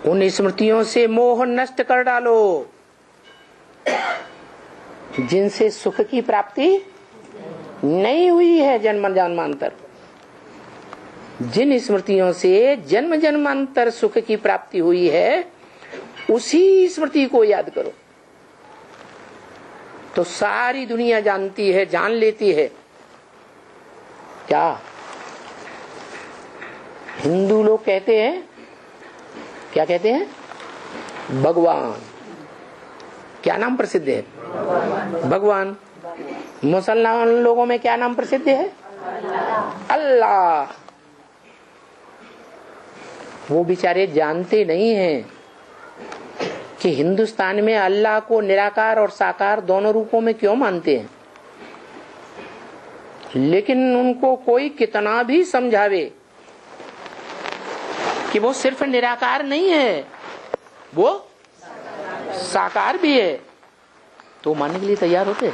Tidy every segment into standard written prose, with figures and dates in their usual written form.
उन स्मृतियों से मोह नष्ट कर डालो जिनसे सुख की प्राप्ति नहीं हुई है जन्म जन्मांतर। जिन स्मृतियों से जन्म जन्मांतर सुख की प्राप्ति हुई है उसी स्मृति को याद करो। तो सारी दुनिया जानती है, जान लेती है। क्या हिंदू लोग कहते हैं, क्या कहते हैं? भगवान। क्या नाम प्रसिद्ध है? भगवान। मुसलमान लोगों में क्या नाम प्रसिद्ध है? अल्लाह। वो बेचारे जानते नहीं हैं कि हिंदुस्तान में अल्लाह को निराकार और साकार दोनों रूपों में क्यों मानते हैं। लेकिन उनको कोई कितना भी समझावे कि वो सिर्फ निराकार नहीं है, वो साकार भी है, तो मानने के लिए तैयार होते।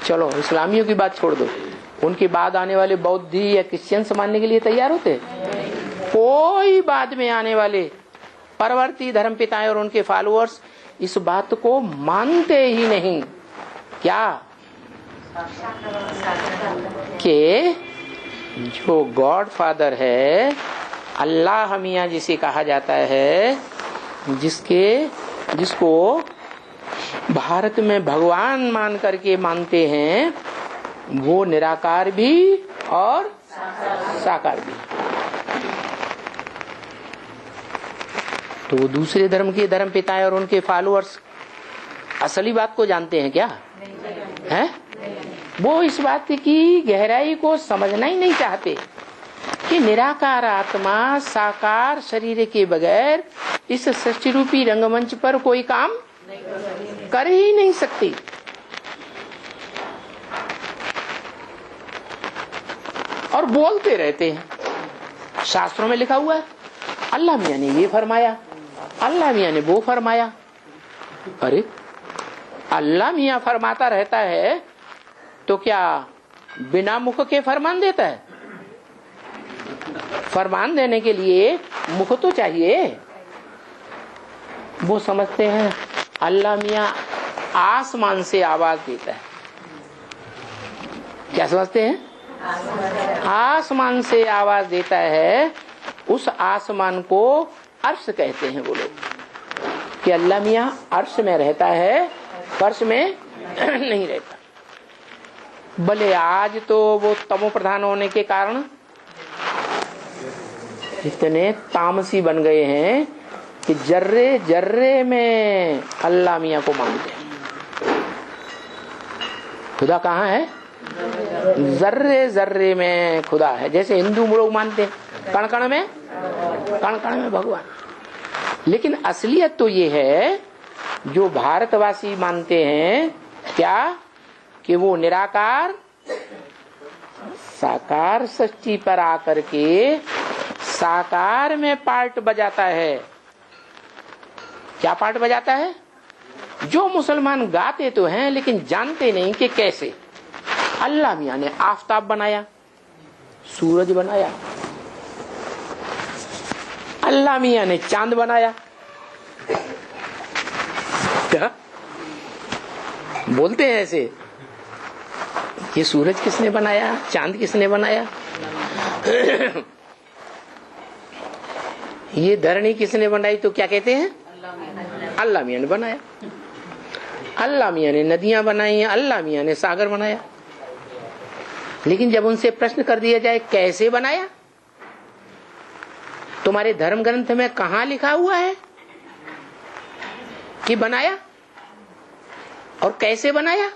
चलो इस्लामियों की बात छोड़ दो, उनके बाद आने वाले बौद्धी या क्रिश्चियंस मानने के लिए तैयार होते। कोई बाद में आने वाले परवर्ती धर्म पिताएं और उनके फॉलोअर्स इस बात को मानते ही नहीं। क्या कि जो गॉड फादर है, अल्लाह मियां जिसे कहा जाता है, जिसको भारत में भगवान मान करके मानते हैं, वो निराकार भी और साकार भी। तो दूसरे धर्म के धर्म पिताएं और उनके फॉलोअर्स असली बात को जानते हैं क्या? हैं? वो इस बात की गहराई को समझना ही नहीं चाहते कि निराकार आत्मा साकार शरीर के बगैर इस सृष्टि रूपी रंगमंच पर कोई काम कर ही नहीं सकती। और बोलते रहते हैं। शास्त्रों में लिखा हुआ है अल्लाह मियां ने ये फरमाया, अल्लाह मियां ने वो फरमाया। अरे अल्लाह मियां फरमाता रहता है तो क्या बिना मुख के फरमान देता है? फरमान देने के लिए मुख तो चाहिए। वो समझते हैं अल्लाह मियां आसमान से आवाज देता है। क्या समझते हैं? आसमान से आवाज देता है। उस आसमान को अर्श कहते हैं वो लोग, कि अल्लाह मियां अर्श में रहता है, फर्श में नहीं रहता। भले आज तो वो तमो प्रधान होने के कारण इतने तामसी बन गए हैं कि जर्रे जर्रे में अल्लाह मियां को मानते हैं। खुदा कहाँ है? जर्रे जर्रे में खुदा है। जैसे हिंदू लोग मानते हैं कण कण में भगवान। लेकिन असलियत तो ये है जो भारतवासी मानते हैं, क्या कि वो निराकार साकार सृष्टि पर आकर के साकार में पार्ट बजाता है। क्या पार्ट बजाता है? जो मुसलमान गाते तो हैं लेकिन जानते नहीं कि कैसे। अल्लाह मियां ने आफताब बनाया, सूरज बनाया, अल्लाह मियां ने चांद बनाया। क्या बोलते हैं ऐसे? ये सूरज किसने बनाया, चांद किसने बनाया, ये धरणी किसने बनाई? तो क्या कहते हैं? अल्लाह मियां ने बनाया। अल्लाह मियां ने नदियां बनाई, अल्लाह मियां ने सागर बनाया। लेकिन जब उनसे प्रश्न कर दिया जाए कैसे बनाया, तुम्हारे धर्म ग्रंथ में कहां लिखा हुआ है कि बनाया और कैसे बनाया?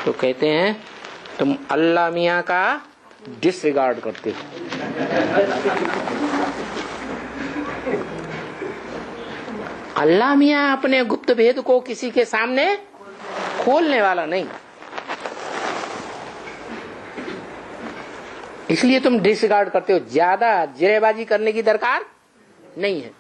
तो कहते हैं तुम अल्लाह मियां का डिसरिगार्ड करते हो। अल्लाह मियां अपने गुप्त भेद को किसी के सामने खोलने वाला नहीं, इसलिए तुम डिसरिगार्ड करते हो। ज्यादा जिरेबाजी करने की दरकार नहीं है।